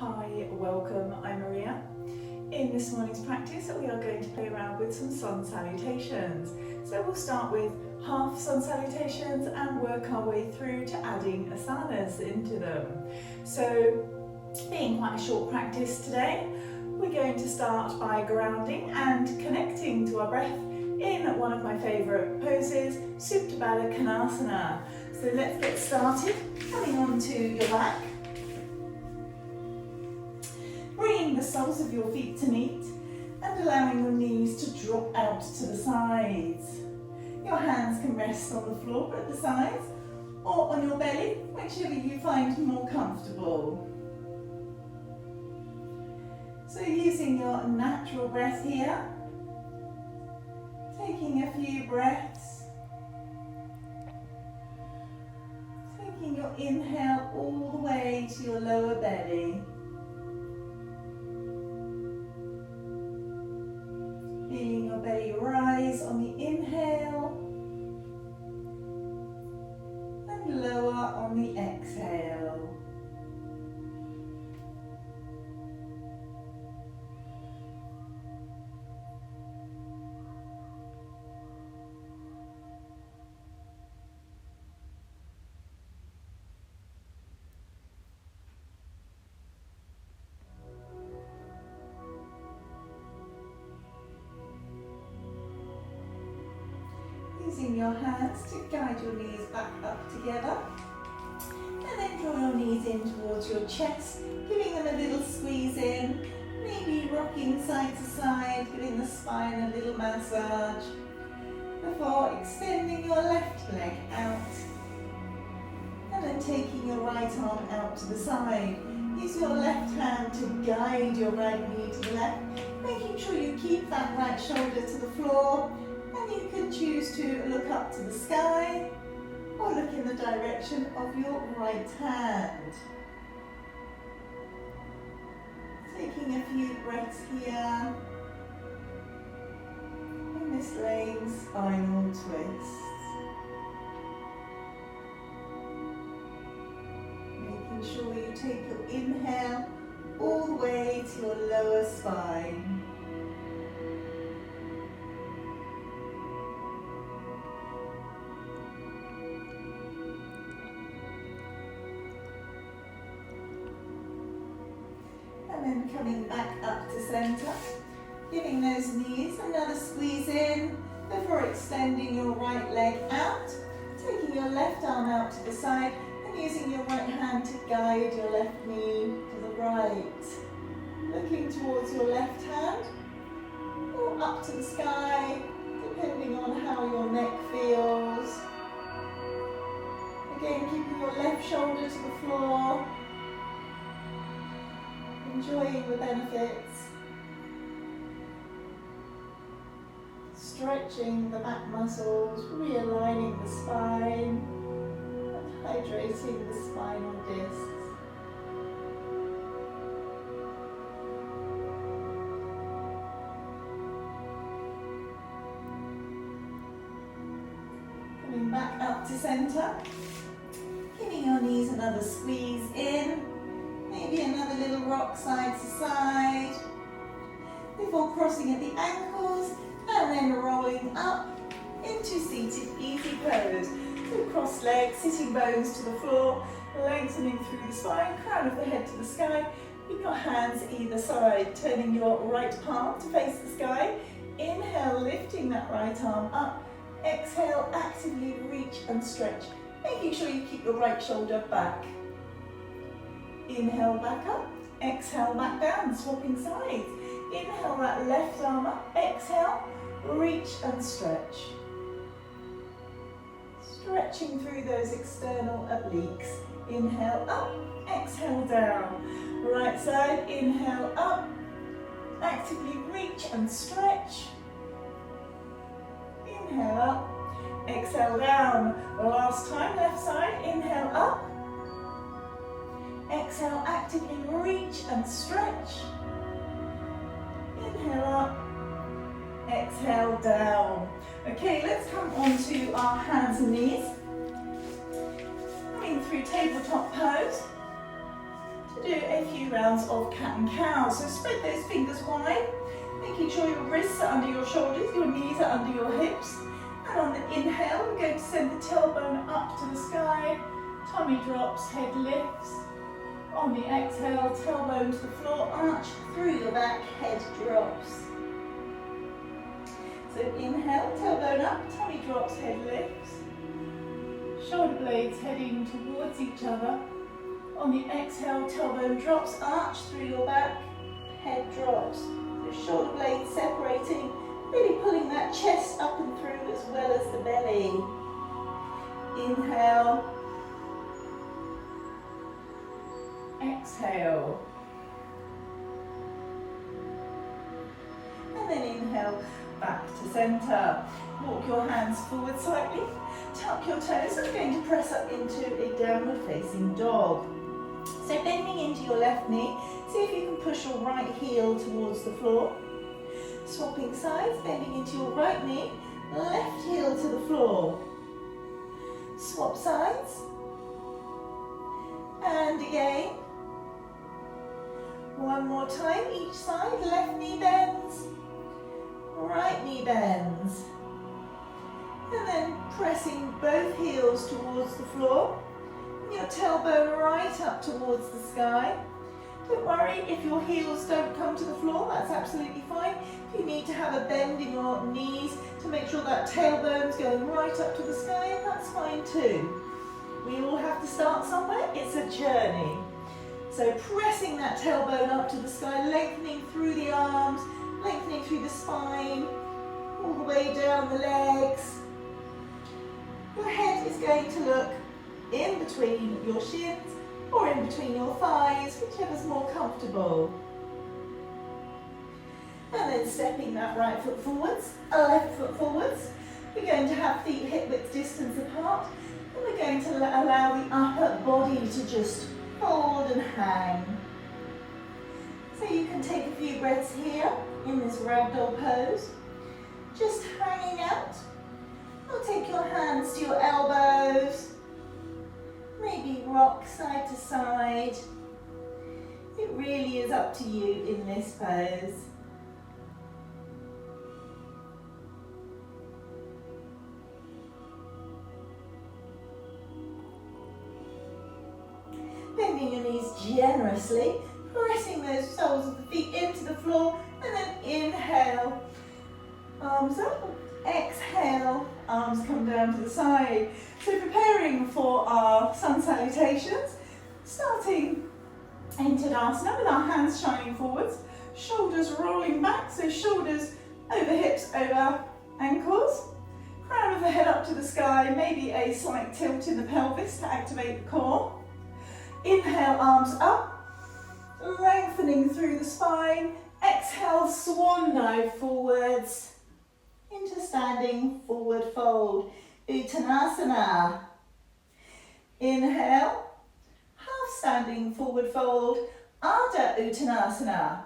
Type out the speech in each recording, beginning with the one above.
Hi, welcome, I'm Maria. In this morning's practice we are going to play around with some sun salutations. So we'll start with half sun salutations and work our way through to adding asanas into them. So being quite a short practice today, we're going to start by grounding and connecting to our breath in one of my favourite poses, Supta Baddha Konasana. So let's get started, coming onto your back. Bringing the soles of your feet to meet and allowing your knees to drop out to the sides. Your hands can rest on the floor at the sides or on your belly, whichever you find more comfortable. So using your natural breath here, taking a few breaths, taking your inhale all the way to your lower belly. Feeling your belly rise on the inhale and lower on the exhale. Using your hands to guide your knees back up together, and then draw your knees in towards your chest, giving them a little squeeze in, maybe rocking side to side, giving the spine a little massage, before extending your left leg out, and then taking your right arm out to the side. Use your left hand to guide your right knee to the left, making sure you keep that right shoulder to the floor. And you can choose to look up to the sky or look in the direction of your right hand. Taking a few breaths here in this lame spinal twist. Making sure you take your inhale all the way to your lower spine. And then coming back up to centre, giving those knees another squeeze in before extending your right leg out, taking your left arm out to the side and using your right hand to guide your left knee to the right. Looking towards your left hand or up to the sky, depending on how your neck feels. Again, keeping your left shoulder to the floor. Enjoying the benefits, stretching the back muscles, realigning the spine, and hydrating the spinal discs. Coming back up to centre, giving your knees another squeeze in. Maybe another little rock side to side before crossing at the ankles and then rolling up into seated easy pose. So crossed legs, sitting bones to the floor, lengthening through the spine, crown of the head to the sky, with your hands either side, turning your right palm to face the sky. Inhale, lifting that right arm up. Exhale, actively reach and stretch, making sure you keep your right shoulder back. Inhale back up, exhale back down, swapping sides. Inhale that left arm up, exhale, reach and stretch. Stretching through those external obliques. Inhale up, exhale down. Right side, inhale up, actively reach and stretch. Inhale up, exhale down. Last time, left side, inhale up. Exhale, actively reach and stretch. Inhale up, exhale down. Okay, let's come onto our hands and knees. Coming through tabletop pose. to do a few rounds of cat and cow. So spread those fingers wide, making sure your wrists are under your shoulders, your knees are under your hips. And on the inhale, we're going to send the tailbone up to the sky, tummy drops, head lifts. On the exhale, tailbone to the floor, arch through your back, head drops. So inhale, tailbone up, tummy drops, head lifts. Shoulder blades heading towards each other. On the exhale, tailbone drops, arch through your back, head drops. So shoulder blades separating, really pulling that chest up and through as well as the belly. Inhale. Exhale. And then inhale, back to center. Walk your hands forward slightly. Tuck your toes. I'm going to press up into a downward facing dog. So bending into your left knee, see if you can push your right heel towards the floor. Swapping sides, bending into your right knee, left heel to the floor. Swap sides. And again. One more time, each side, left knee bends, right knee bends. And then pressing both heels towards the floor, and your tailbone right up towards the sky. Don't worry if your heels don't come to the floor, that's absolutely fine. If you need to have a bend in your knees to make sure that tailbone's going right up to the sky, that's fine too. We all have to start somewhere, it's a journey. So pressing that tailbone up to the sky, lengthening through the arms, lengthening through the spine, all the way down the legs. Your head is going to look in between your shins or in between your thighs, whichever's more comfortable. And then stepping that right foot forwards, left foot forwards. We're going to have feet hip width distance apart, and we're going to allow the upper body to just fold and hang. So you can take a few breaths here in this ragdoll pose, just hanging out. Or take your hands to your elbows, maybe rock side to side. It really is up to you in this pose. Bending your knees generously, pressing those soles of the feet into the floor, and then inhale, arms up, exhale, arms come down to the side. So preparing for our Sun Salutations, starting in Tadasana with our hands shining forwards, shoulders rolling back, so shoulders over hips, over ankles, crown of the head up to the sky, maybe a slight tilt in the pelvis to activate the core. Inhale, arms up, lengthening through the spine. Exhale, swan dive forwards into standing forward fold, Uttanasana. Inhale, half standing forward fold, Ardha Uttanasana.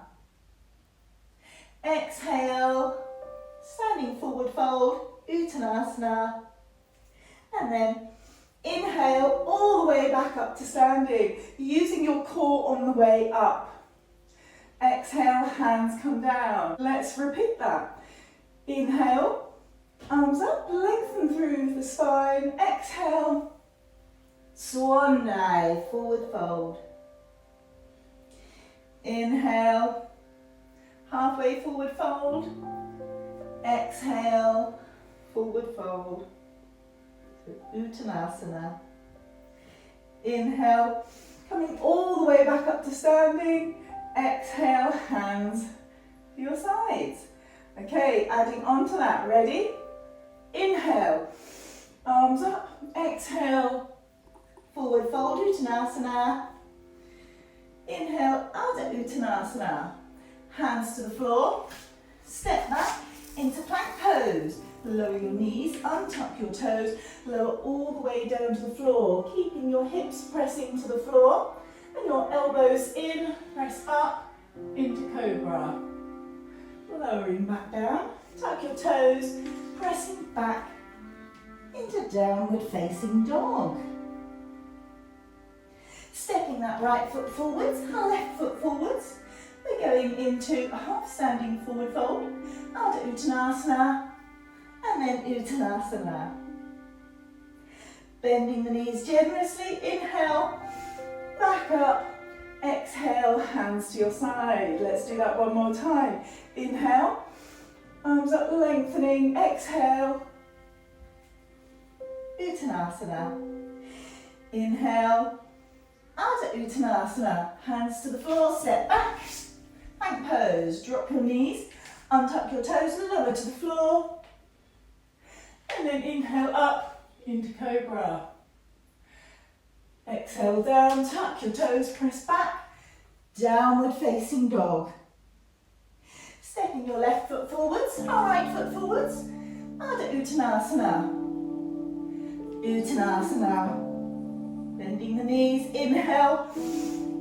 Exhale, standing forward fold, Uttanasana. And then inhale all the way back up to standing, using your core on the way up. Exhale, hands come down. Let's repeat that. Inhale, arms up, lengthen through the spine. Exhale, swan dive, forward fold. Inhale, halfway forward fold. Exhale, forward fold. Uttanasana. Inhale, coming all the way back up to standing. Exhale, hands to your sides. Okay, adding on to that, ready? Inhale, arms up, exhale, forward fold, Uttanasana. Inhale, Ardha Uttanasana. Hands to the floor, step back into plank pose. Lower your knees, untuck your toes, lower all the way down to the floor, keeping your hips pressing to the floor and your elbows in, press up into Cobra. Lowering back down, tuck your toes, pressing back into downward facing dog. Stepping that right foot forwards, our left foot forwards. We're going into a half standing forward fold, Ardha Uttanasana, and then Uttanasana. Bending the knees generously, inhale, back up, exhale, hands to your side. Let's do that one more time. Inhale, arms up, lengthening, exhale, Uttanasana. Inhale, Ardha Uttanasana, hands to the floor, step back, plank pose, drop your knees, untuck your toes, lower to the floor, and then inhale up into Cobra. Exhale down, tuck your toes, press back, downward facing dog. Stepping your left foot forwards, our right foot forwards, Ardha Uttanasana. Uttanasana. Bending the knees, inhale,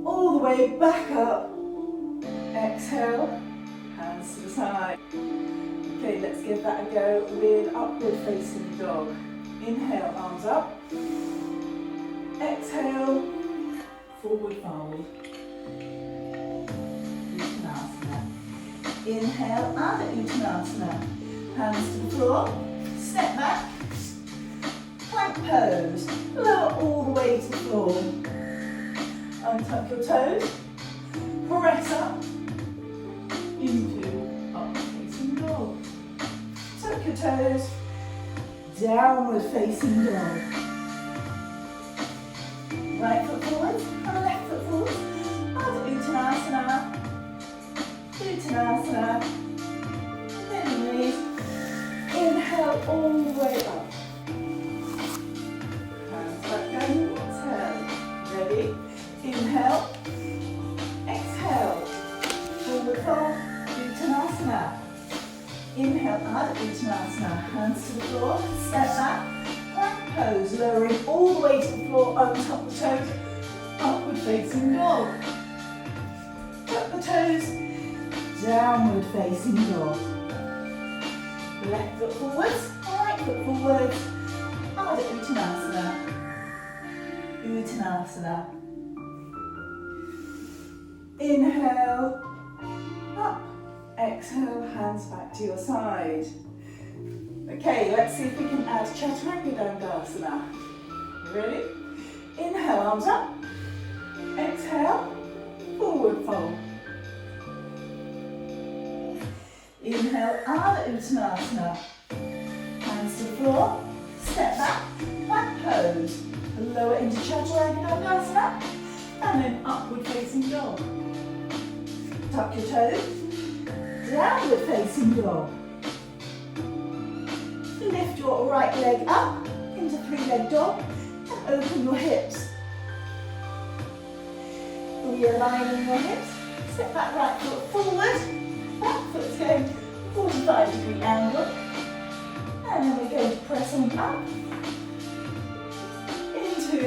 all the way back up. Exhale, hands to the side. Okay, let's give that a go with upward facing dog. Inhale, arms up. Exhale, forward fold. Uttanasana. Inhale, Ardha Uttanasana. Hands to the floor, step back, plank pose, lower all the way to the floor. Untuck your toes, press up into upward facing dog. Tuck your toes, downward facing dog. Right foot forwards, and left foot forwards. Ardha Uttanasana. Uttanasana. Bending the knees. Inhale all the way up. Hands back down. Exhale. Ready? Inhale. Exhale. Forward fold. Uttanasana. Inhale. Ardha Uttanasana. Hands to the floor. Step back. Plank pose, lowering all the way to the floor, untop the toes, upward facing dog. Tuck the toes, downward facing dog. Left foot forwards, right foot forwards, Ardha Uttanasana. Uttanasana. Inhale, up, exhale, hands back to your side. Okay, let's see if we can add Chaturanga Dandasana. Ready? Inhale, arms up. Exhale, forward fold. Inhale, Ardha Uttanasana. Hands to the floor, step back, plank pose. Lower into Chaturanga Dandasana, and then upward facing dog. Tuck your toes, downward facing dog. Lift your right leg up into three-leg dog and open your hips. Realigning your hips. Step that right foot forward. Back foot's going 45-degree angle. And then we're going to press on up into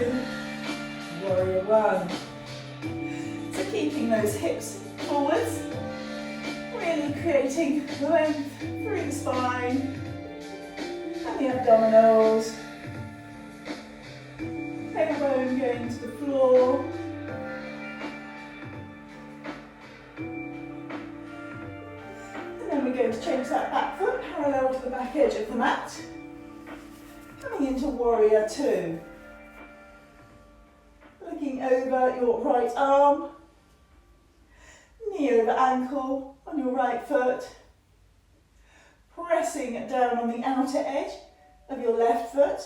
Warrior One. So keeping those hips forwards, really creating length through the spine. And the abdominals, tailbone going to the floor, and then we're going to change that back foot parallel to the back edge of the mat, coming into Warrior Two, looking over your right arm, knee over ankle on your right foot, pressing down on the outer edge of your left foot,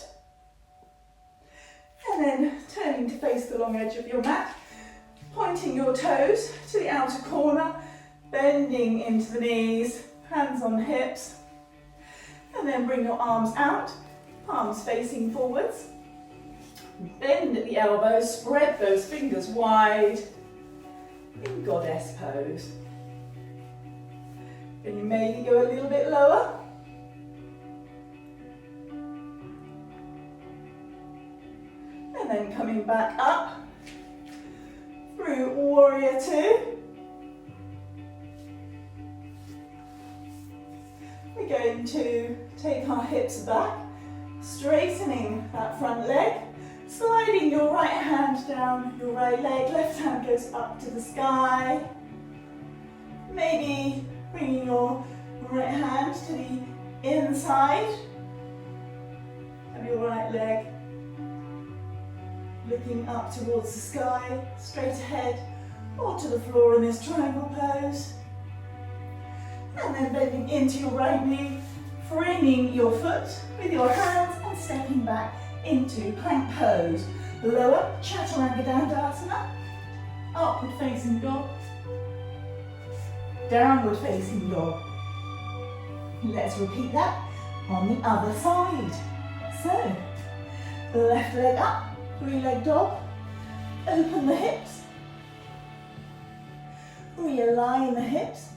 and then turning to face the long edge of your mat, pointing your toes to the outer corner, bending into the knees, hands on hips, and then bring your arms out, palms facing forwards, bend at the elbows, spread those fingers wide in Goddess pose. Can you maybe go a little bit lower? And then coming back up through Warrior Two. We're going to take our hips back, straightening that front leg, Sliding your right hand down your right leg, left hand goes up to the sky. Maybe bringing your right hand to the inside of your right leg. Looking up towards the sky, straight ahead, or to the floor in this triangle pose. And then bending into your right knee, framing your foot with your hands and stepping back into plank pose. Lower, Chaturanga Dandasana, upward facing dog, downward facing dog. Let's repeat that on the other side. So, left leg up, three-leg dog, open the hips, realign the hips,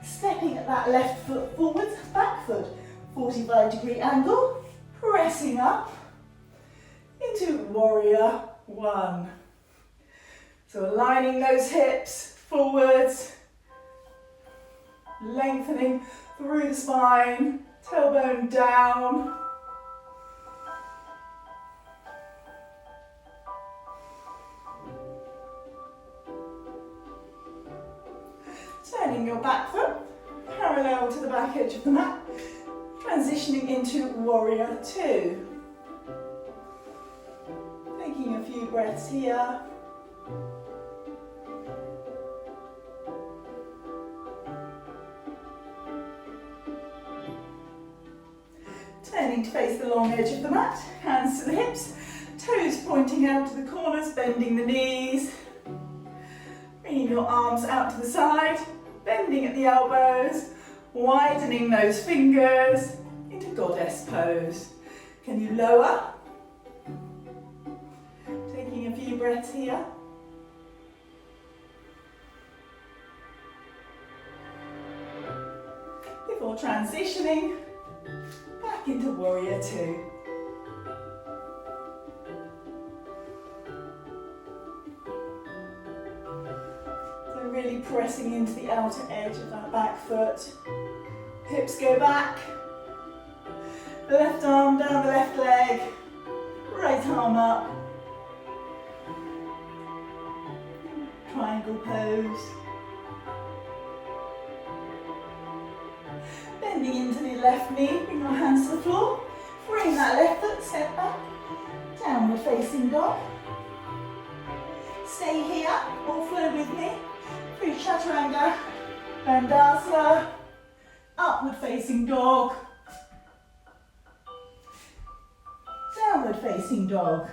stepping at that left foot forwards, back foot, 45-degree angle, pressing up into warrior one. So aligning those hips forwards, lengthening through the spine, tailbone down. Turning your back foot parallel to the back edge of the mat, transitioning into warrior two. Taking a few breaths here. Turning to face the long edge of the mat, hands to the hips, toes pointing out to the corners, bending the knees. Bringing your arms out to the side, bending at the elbows, widening those fingers into goddess pose. Can you lower? Taking a few breaths here. Before transitioning back into warrior two. Really pressing into the outer edge of that back foot. Hips go back. Left arm down the left leg. Right arm up. Triangle pose. Bending into the left knee. Bring your hands to the floor. Bring that left foot, step back. Downward facing dog. Stay here or flow with me. Through Chaturanga Dandasana, upward facing dog, downward facing dog.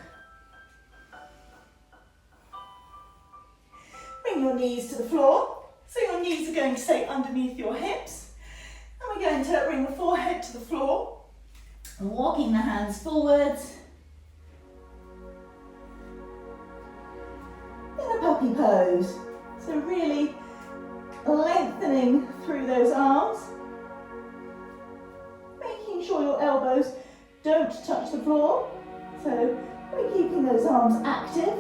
Bring your knees to the floor, so your knees are going to stay underneath your hips. And we're going to bring the forehead to the floor, and walking the hands forwards in a puppy pose. So really lengthening through those arms, making sure your elbows don't touch the floor. So we're keeping those arms active,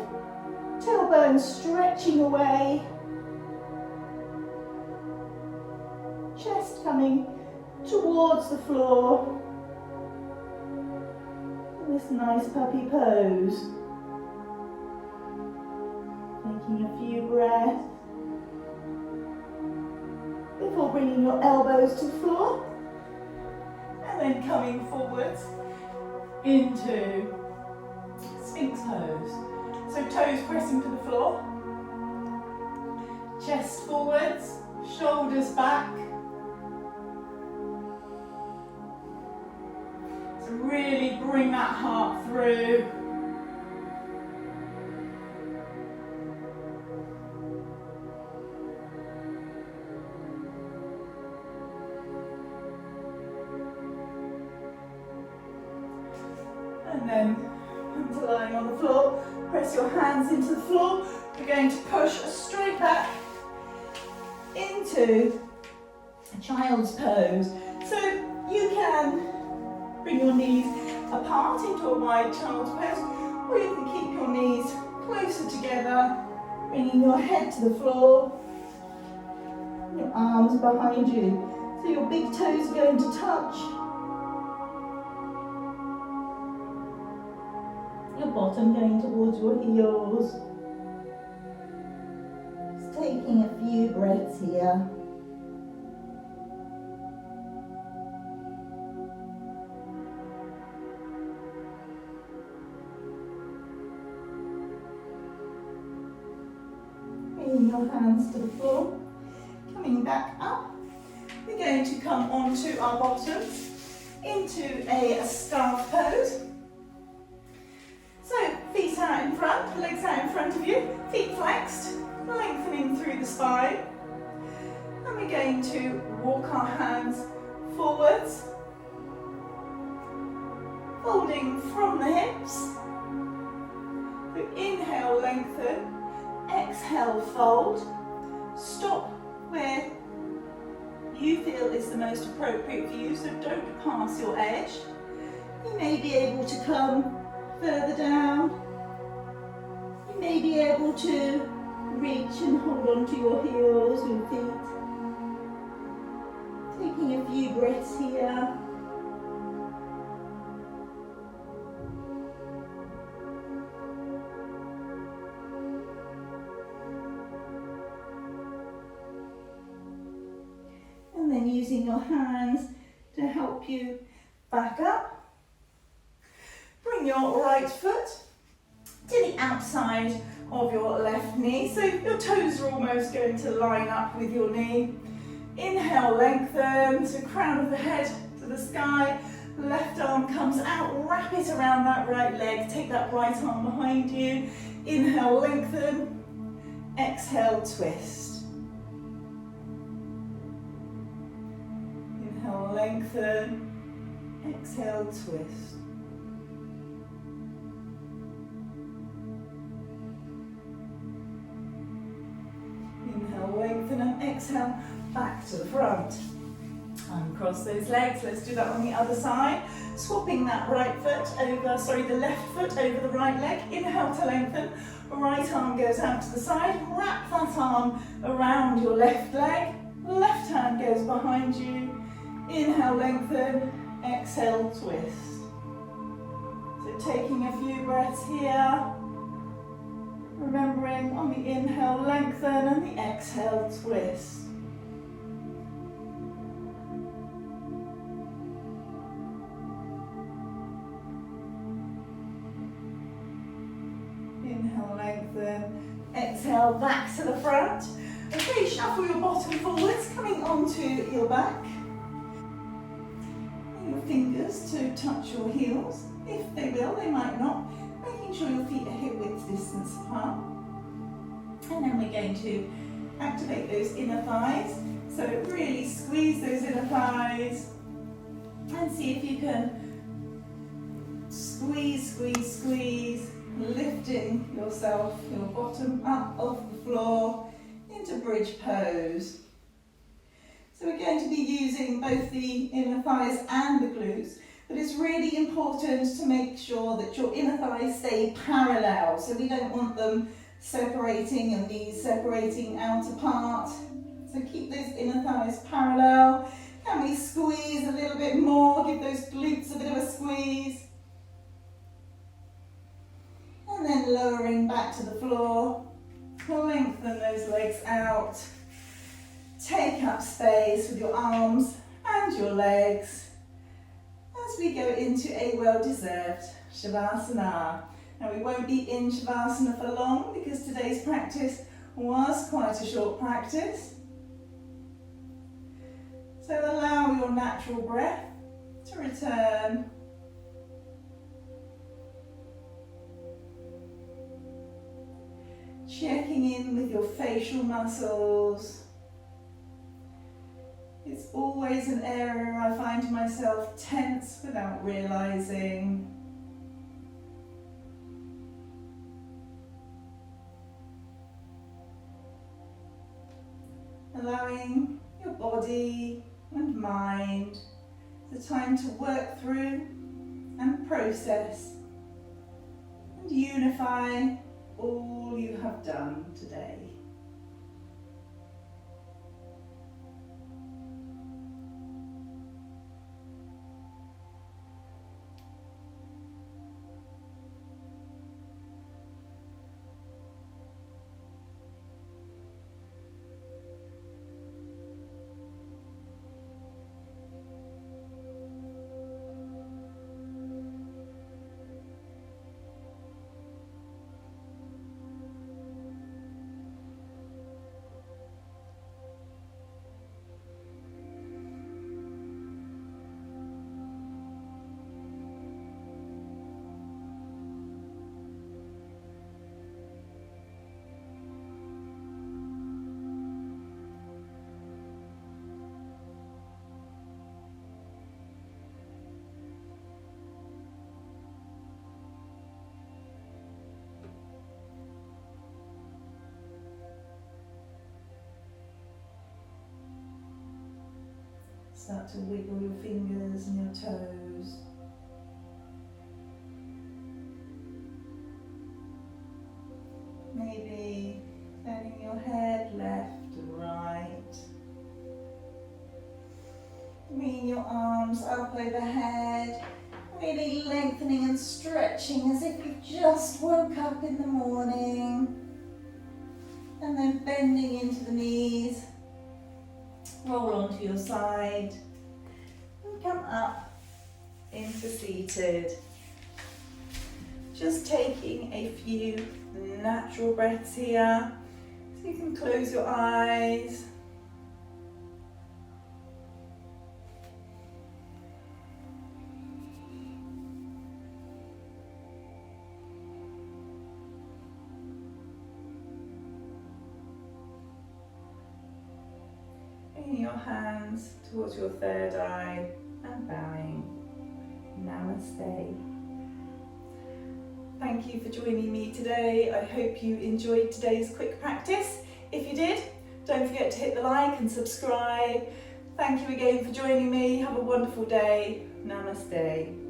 tailbone stretching away, chest coming towards the floor in this nice puppy pose. Taking a few breaths before bringing your elbows to the floor and then coming forwards into Sphinx pose. So toes pressing to the floor, chest forwards, shoulders back. So really bring that heart through. And then come to lying on the floor, press your hands into the floor. We're going to push straight back into a child's pose. So you can bring your knees apart into a wide child's pose, or you can keep your knees closer together, bringing your head to the floor, your arms behind you. So your big toes are going to touch. Your bottom going towards your heels. Just taking a few breaths here. Bringing your hands to the floor. Coming back up. We're going to come onto our bottoms into a scarf pose. So feet out in front, legs out in front of you, feet flexed, lengthening through the spine. And we're going to walk our hands forwards, folding from the hips. So inhale, lengthen, exhale, fold. Stop where you feel is the most appropriate for you, so don't pass your edge. You may be able to come further down. You may be able to reach and hold on to your heels, your feet. Taking a few breaths here. And then using your hands to help you back up. Bring your right foot to the outside of your left knee, so your toes are almost going to line up with your knee. Inhale, lengthen, so crown of the head to the sky, left arm comes out, wrap it around that right leg, take that right arm behind you. Inhale, lengthen, exhale, twist. Inhale, lengthen, exhale, twist. Inhale, lengthen and exhale, back to the front. Uncross those legs, let's do that on the other side. Swapping that right foot over, the left foot over the right leg. Inhale to lengthen, right arm goes out to the side. Wrap that arm around your left leg. Left hand goes behind you. Inhale, lengthen, exhale, twist. So taking a few breaths here. Remembering on the inhale, lengthen, and the exhale, twist. Inhale, lengthen, exhale, back to the front. Okay, shuffle your bottom forwards, coming onto your back. Your fingers to touch your heels. If they will, they might not. Making sure your feet are hip width distance apart. And then we're going to activate those inner thighs. So really squeeze those inner thighs and see if you can squeeze, squeeze, squeeze, lifting yourself, your bottom up off the floor into bridge pose. So we're going to be using both the inner thighs and the glutes, but it's really important to make sure that your inner thighs stay parallel. So we don't want them separating and knees separating out apart. So keep those inner thighs parallel. Can we squeeze a little bit more? Give those glutes a bit of a squeeze. And then lowering back to the floor. Lengthen those legs out. Take up space with your arms and your legs as we go into a well-deserved Shavasana. Now we won't be in Shavasana for long because today's practice was quite a short practice. So allow your natural breath to return. Checking in with your facial muscles. It's always an area I find myself tense without realizing. Allowing your body and mind the time to work through and process and unify all you have done today. Start to wiggle your fingers and your toes. Maybe turning your head left to right. Bringing your arms up overhead. Really lengthening and stretching as if you just woke up in the morning. And then bending into the knees. Roll onto your side. And come up into seated. Just taking a few natural breaths here. So you can close your eyes. Bringing your hands towards your third eye and bowing. Namaste. Thank you for joining me today. I hope you enjoyed today's quick practice. If you did, don't forget to hit the like and subscribe. Thank you again for joining me. Have a wonderful day. Namaste.